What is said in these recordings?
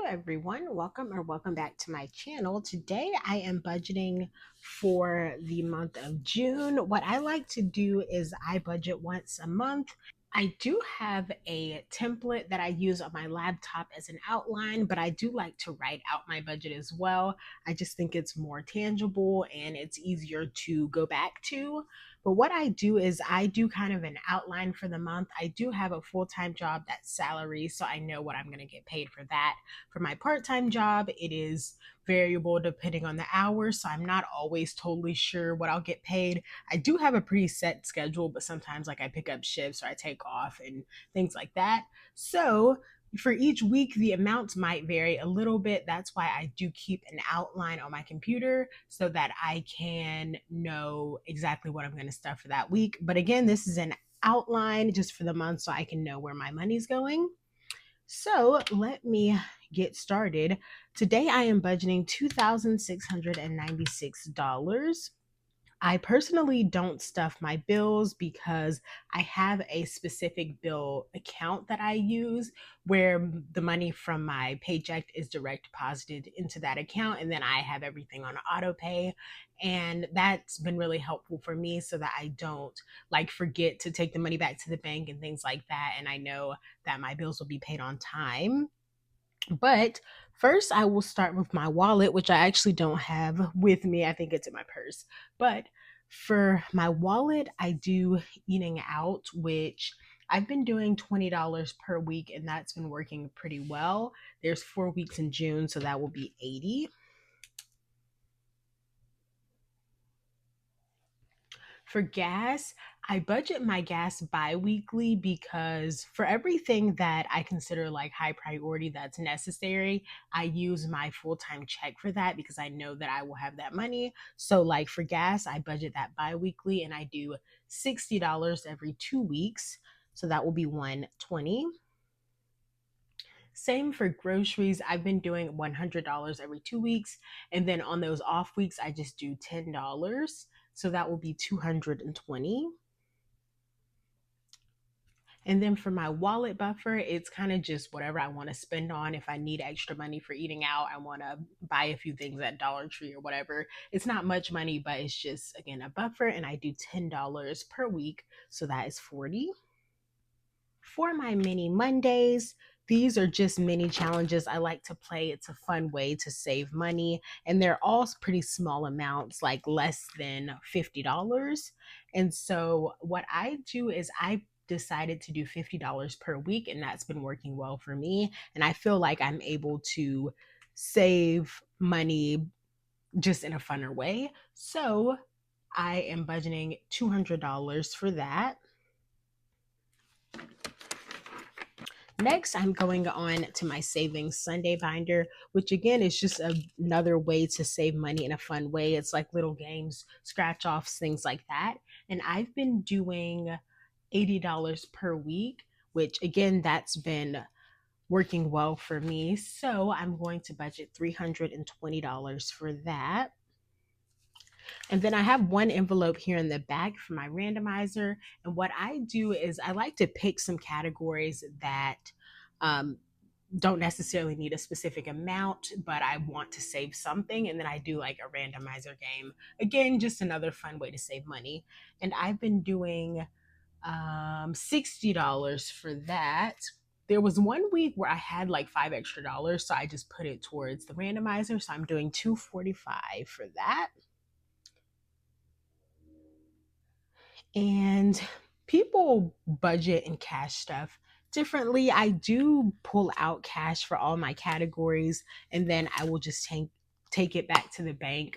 everyone, welcome back to my channel. Today I am budgeting for the month of June. What I like to do is I budget once a month. I do have a template that I use on my laptop as an outline, but I do like to write out my budget as well. I just think it's more tangible and it's easier to go back to. But what I do is I do kind of an outline for the month. I do have a full-time job that's salary, so I know what I'm going to get paid for that. For my part-time job, it is variable depending on the hours, so I'm not always totally sure what I'll get paid. I do have a pretty set schedule, but sometimes like I pick up shifts or I take off and things like that. So for each week, the amounts might vary a little bit. That's why I do keep an outline on my computer so that I can know exactly what I'm going to stuff for that week. But again, this is an outline just for the month so I can know where my money's going. So let me get started. Today I am budgeting $2,696. I personally don't stuff my bills because I have a specific bill account that I use where the money from my paycheck is direct deposited into that account, and then I have everything on auto pay. And that's been really helpful for me so that I don't like forget to take the money back to the bank and things like that. And I know that my bills will be paid on time. But first, I will start with my wallet, which I actually don't have with me. I think it's in my purse. But for my wallet, I do eating out, which I've been doing $20 per week, and that's been working pretty well. There's 4 weeks in June, so that will be 80. For gas, I budget my gas bi-weekly because for everything that I consider like high priority that's necessary, I use my full-time check for that because I know that I will have that money. So like for gas, I budget that bi-weekly and I do $60 every 2 weeks. So that will be 120. Same for groceries. I've been doing $100 every 2 weeks. And then on those off weeks, I just do $10. So that will be 220. And then for my wallet buffer, it's kind of just whatever I want to spend on. If I need extra money for eating out, I want to buy a few things at Dollar Tree or whatever. It's not much money, but it's just, again, a buffer. And I do $10 per week. So that is 40. For my mini Mondays, these are just mini challenges I like to play. It's a fun way to save money, and they're all pretty small amounts, like less than $50. And so, what I do is I decided to do $50 per week, and that's been working well for me. And I feel like I'm able to save money just in a funner way. So, I am budgeting $200 for that. Next, I'm going on to my Savings Sunday binder, which again is just another way to save money in a fun way. It's like little games, scratch offs, things like that. And I've been doing $80 per week, which again, that's been working well for me. So I'm going to budget $320 for that. And then I have one envelope here in the back for my randomizer. And what I do is I like to pick some categories that um, don't necessarily need a specific amount, but I want to save something. And then I do like a randomizer game. Again, just another fun way to save money. And I've been doing $60 for that. There was one week where I had like $5 extra, so I just put it towards the randomizer. So I'm doing 245 for that. And people budget and cash stuff differently. I do pull out cash for all my categories, and then I will just take it back to the bank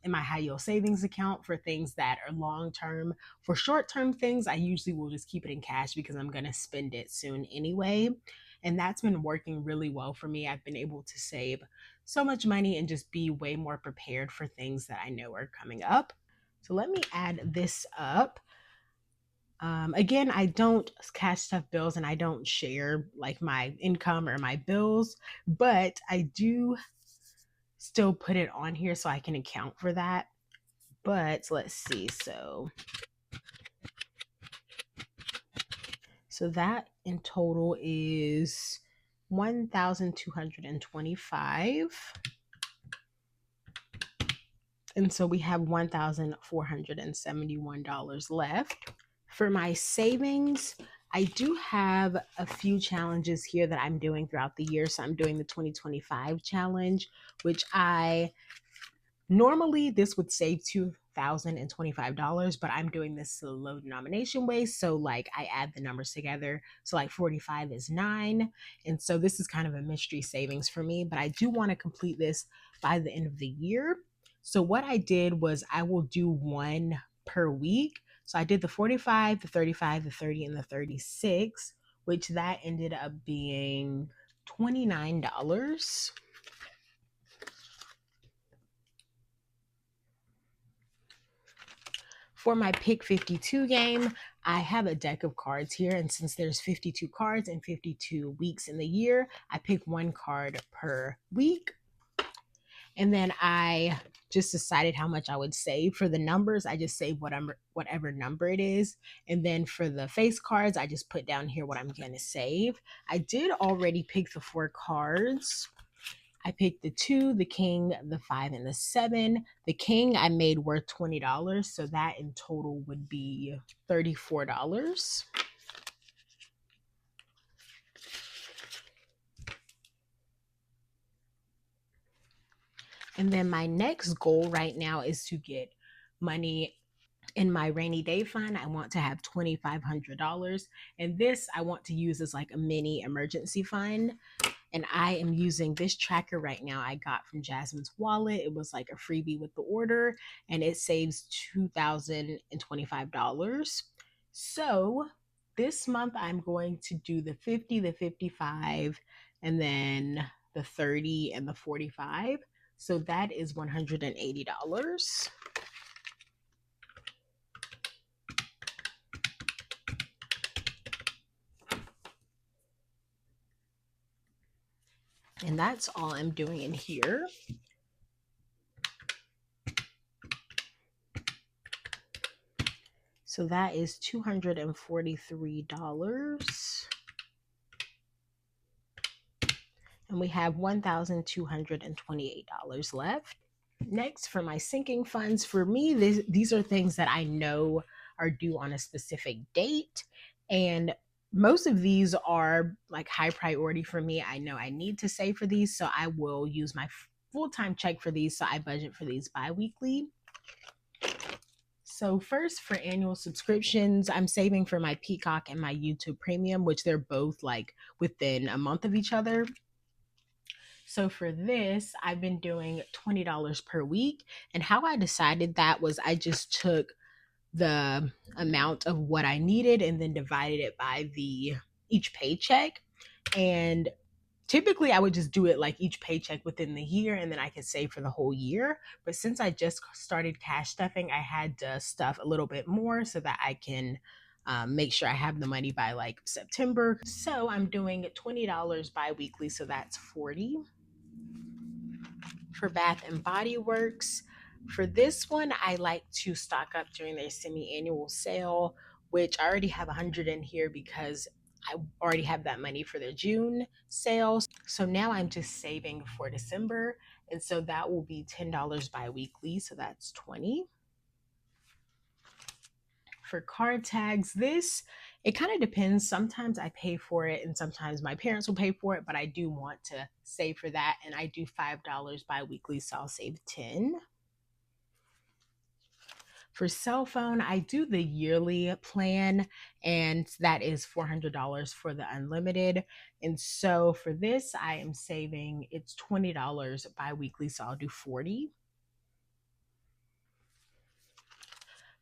in my high yield savings account for things that are long term. For short term things, I usually will just keep it in cash because I'm going to spend it soon anyway. And that's been working really well for me. I've been able to save so much money and just be way more prepared for things that I know are coming up. So let me add this up. Again, I don't cash stuff bills and I don't share like my income or my bills, but I do still put it on here so I can account for that. But let's see. So that in total is 1,225. And so we have $1,471 left. For my savings, I do have a few challenges here that I'm doing throughout the year. So I'm doing the 2025 challenge, which normally this would save $2,025, but I'm doing this the low denomination way. So like I add the numbers together. So like 45 is 9. And so this is kind of a mystery savings for me, but I do want to complete this by the end of the year. So what I did was I will do one per week. So I did the 45, the 35, the 30, and the 36, which that ended up being $29. For my Pick 52 game, I have a deck of cards here, and since there's 52 cards and 52 weeks in the year, I pick one card per week. And then I just decided how much I would save. For the numbers, I just save whatever number it is. And then for the face cards, I just put down here what I'm going to save. I did already pick the 4 cards. I picked the 2, the king, the 5, and the 7. The king I made worth $20, so that in total would be $34. And then my next goal right now is to get money in my rainy day fund. I want to have $2,500. And this I want to use as like a mini emergency fund. And I am using this tracker right now I got from Jasmine's wallet. It was like a freebie with the order, and it saves $2,025. So this month I'm going to do the 50, the 55, and then the 30 and the 45. So that is $180. And that's all I'm doing in here. So that is $243. And we have $1,228 left. Next, for my sinking funds, for me, these are things that I know are due on a specific date. And most of these are like high priority for me. I know I need to save for these, so I will use my full-time check for these. So I budget for these bi-weekly. So first, for annual subscriptions, I'm saving for my Peacock and my YouTube Premium, which they're both like within a month of each other. So for this, I've been doing $20 per week. And how I decided that was I just took the amount of what I needed and then divided it by each paycheck. And typically I would just do it like each paycheck within the year, and then I could save for the whole year. But since I just started cash stuffing, I had to stuff a little bit more so that I can make sure I have the money by like September. So I'm doing $20 bi-weekly, so that's 40. For Bath and Body Works, for this one, I like to stock up during their semi-annual sale, which I already have 100 in here because I already have that money for their June sale. So now I'm just saving for December. And so that will be $10 bi-weekly. So that's 20. For card tags, it kind of depends. Sometimes I pay for it and sometimes my parents will pay for it, but I do want to save for that. And I do $5 bi-weekly, so I'll save 10. For cell phone, I do the yearly plan, and that is $400 for the unlimited. And so for this, I am saving, it's $20 bi-weekly, so I'll do 40.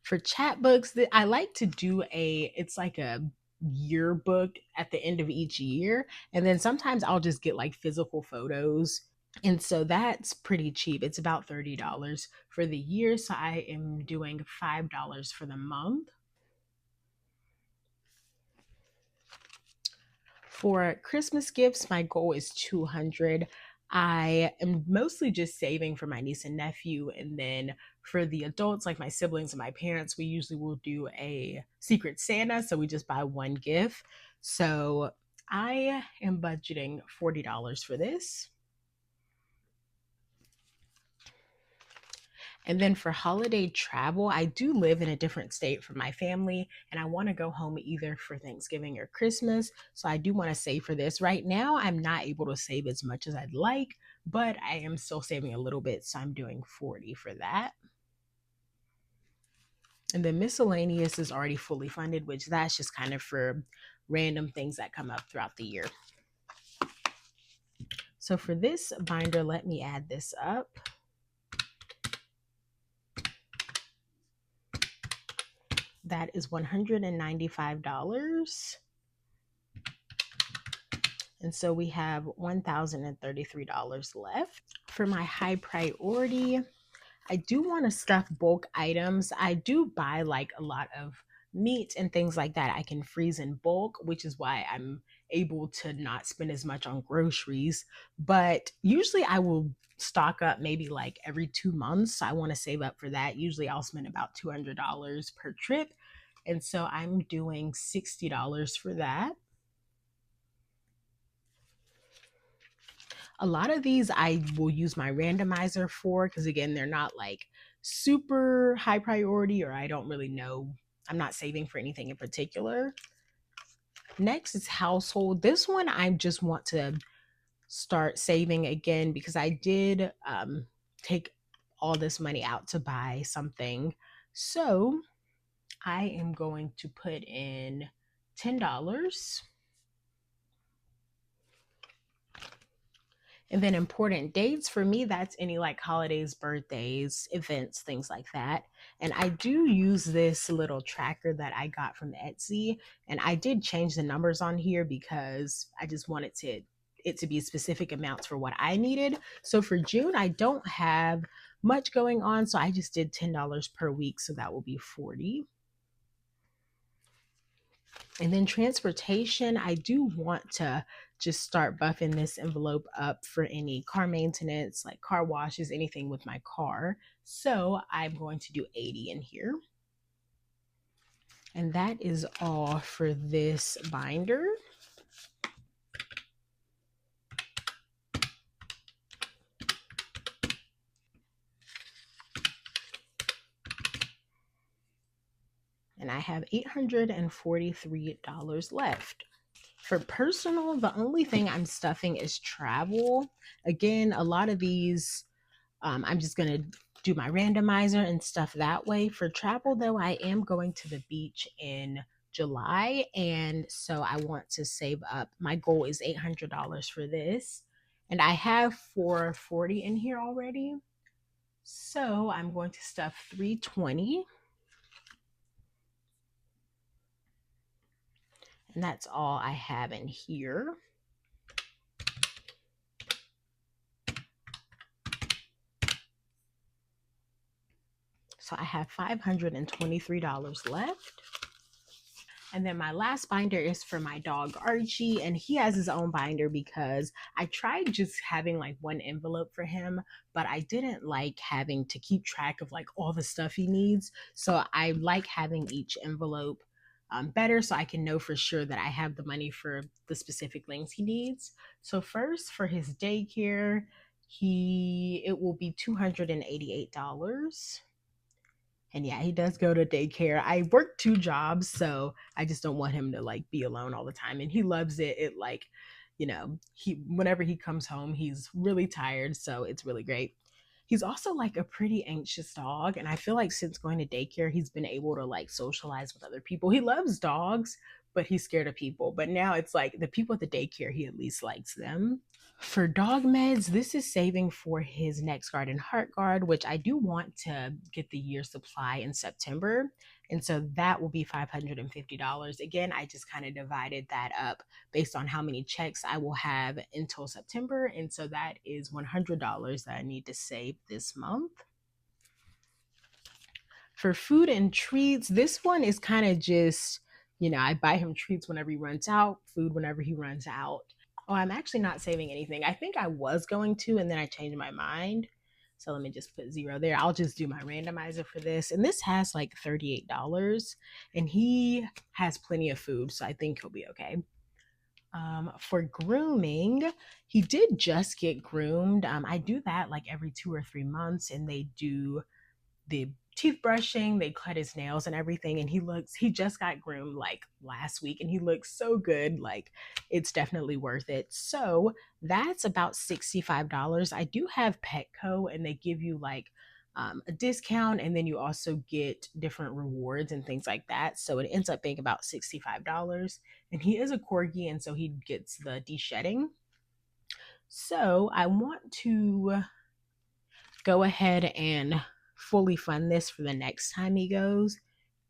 For chat books, I like to do it's like a yearbook at the end of each year. And then sometimes I'll just get like physical photos. And so that's pretty cheap. It's about $30 for the year. So I am doing $5 for the month. For Christmas gifts, my goal is 200. I am mostly just saving for my niece and nephew. And then for the adults, like my siblings and my parents, we usually will do a secret Santa. So we just buy one gift. So I am budgeting $40 for this. And then for holiday travel, I do live in a different state from my family, and I want to go home either for Thanksgiving or Christmas. So I do want to save for this. Right now, I'm not able to save as much as I'd like, but I am still saving a little bit. So I'm doing 40 for that. And then miscellaneous is already fully funded, which that's just kind of for random things that come up throughout the year. So for this binder, let me add this up. That is $195. And so we have $1,033 left. For my high priority, I do want to stuff bulk items. I do buy like a lot of meat and things like that I can freeze in bulk, which is why I'm able to not spend as much on groceries. But usually I will stock up maybe like every 2 months. I want to save up for that. Usually I'll spend about $200 per trip. And so I'm doing $60 for that. A lot of these I will use my randomizer for because, again, they're not like super high priority, or I don't really know. I'm not saving for anything in particular. Next is household. This one I just want to start saving again because I did take all this money out to buy something. So I am going to put in $10. And then important dates for me, that's any like holidays, birthdays, events, things like that. And I do use this little tracker that I got from Etsy. And I did change the numbers on here because I just wanted it to be specific amounts for what I needed. So for June, I don't have much going on. So I just did $10 per week. So that will be 40. And then transportation, I do want to just start buffing this envelope up for any car maintenance, like car washes, anything with my car. So I'm going to do 80 in here. And that is all for this binder. And I have $843 left. For personal, the only thing I'm stuffing is travel. Again, a lot of these, I'm just going to do my randomizer and stuff that way. For travel, though, I am going to the beach in July. And so I want to save up. My goal is $800 for this. And I have 440 in here already. So I'm going to stuff 320. And that's all I have in here. So I have $523 left. And then my last binder is for my dog Archie, and he has his own binder because I tried just having like one envelope for him, but I didn't like having to keep track of like all the stuff he needs. So I like having each envelope better so I can know for sure that I have the money for the specific things he needs. So first for his daycare, it will be $288. And yeah, he does go to daycare. I work 2 jobs, so I just don't want him to like be alone all the time. And he loves it. It like, he whenever he comes home, he's really tired, so it's really great. He's also like a pretty anxious dog, and I feel like since going to daycare, he's been able to like socialize with other people. He loves dogs, but he's scared of people. But now it's like the people at the daycare, he at least likes them. For dog meds, this is saving for his Next Guard and Heart Guard, which I do want to get the year supply in September. And so that will be $550. Again, I just kind of divided that up based on how many checks I will have until September. And so that is $100 that I need to save this month. For food and treats, this one is kind of just, I buy him treats whenever he runs out, food whenever he runs out. Oh, I'm actually not saving anything. I think I was going to, and then I changed my mind. So let me just put 0 there. I'll just do my randomizer for this. And this has like $38, and he has plenty of food, so I think he'll be okay. For grooming, he did just get groomed. I do that like every 2 or 3 months, and they do the teeth brushing, they cut his nails and everything, and he just got groomed like last week, and he looks so good. Like, it's definitely worth it. So that's about $65. I do have Petco, and they give you like a discount, and then you also get different rewards and things like that, so it ends up being about $65. And he is a corgi, and so he gets the de-shedding. So I want to go ahead and fully fund this for the next time he goes.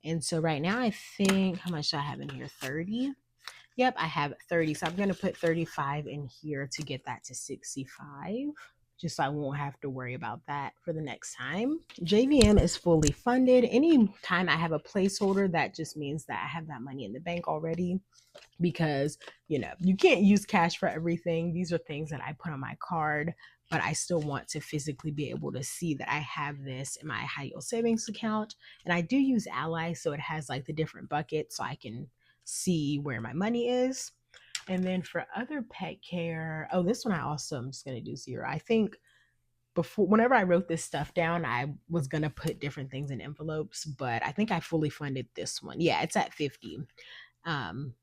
And so right now, I think, how much do I have in here? 30. Yep, I have 30. So I'm going to put 35 in here to get that to 65, just so I won't have to worry about that for the next time. JVM is fully funded. Anytime I have a placeholder, that just means that I have that money in the bank already, because you can't use cash for everything. These are things that I put on my card, but I still want to physically be able to see that I have this in my high yield savings account. And I do use Ally, so it has like the different buckets, so I can see where my money is. And then for other pet care, oh, this one I'm just going to do 0. I think before, whenever I wrote this stuff down, I was going to put different things in envelopes, but I think I fully funded this one. Yeah, it's at 50. um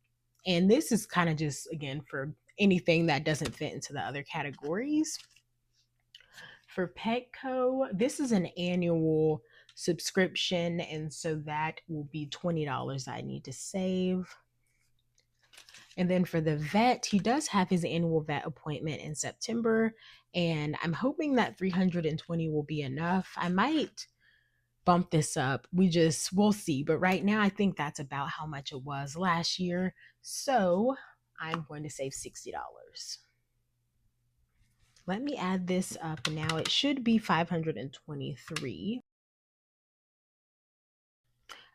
and this is kind of just, again, for anything that doesn't fit into the other categories. For Petco, this is an annual subscription, and so that will be $20 I need to save. And then for the vet, he does have his annual vet appointment in September, and I'm hoping that 320 will be enough. I might bump this up. We'll see. But right now, I think that's about how much it was last year. So I'm going to save $60. Let me add this up now. It should be 523.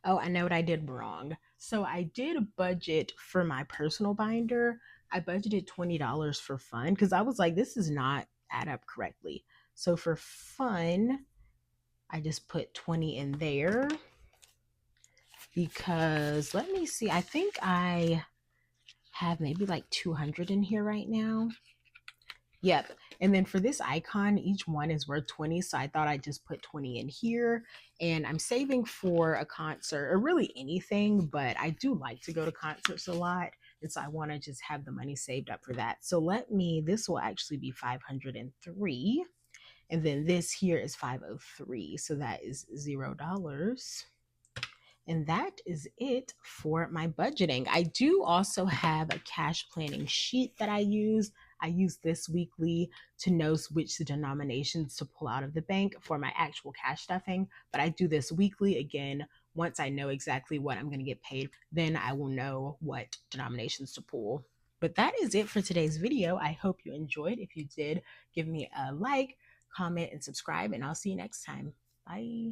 Oh, I know what I did wrong. So I did budget for my personal binder. I budgeted $20 for fun because I was like, this does not add up correctly. So for fun, I just put 20 in there, because let me see, I think I have maybe like 200 in here right now. Yep. And then for this icon, each one is worth 20. So I thought I'd just put 20 in here. And I'm saving for a concert, or really anything, but I do like to go to concerts a lot. And so I want to just have the money saved up for that. So this will actually be 503. And then this here is 503. So that is $0. And that is it for my budgeting. I do also have a cash planning sheet that I use. I use this weekly to know which denominations to pull out of the bank for my actual cash stuffing. But I do this weekly. Again, once I know exactly what I'm going to get paid, then I will know what denominations to pull. But that is it for today's video. I hope you enjoyed. If you did, give me a like, comment, and subscribe, and I'll see you next time. Bye.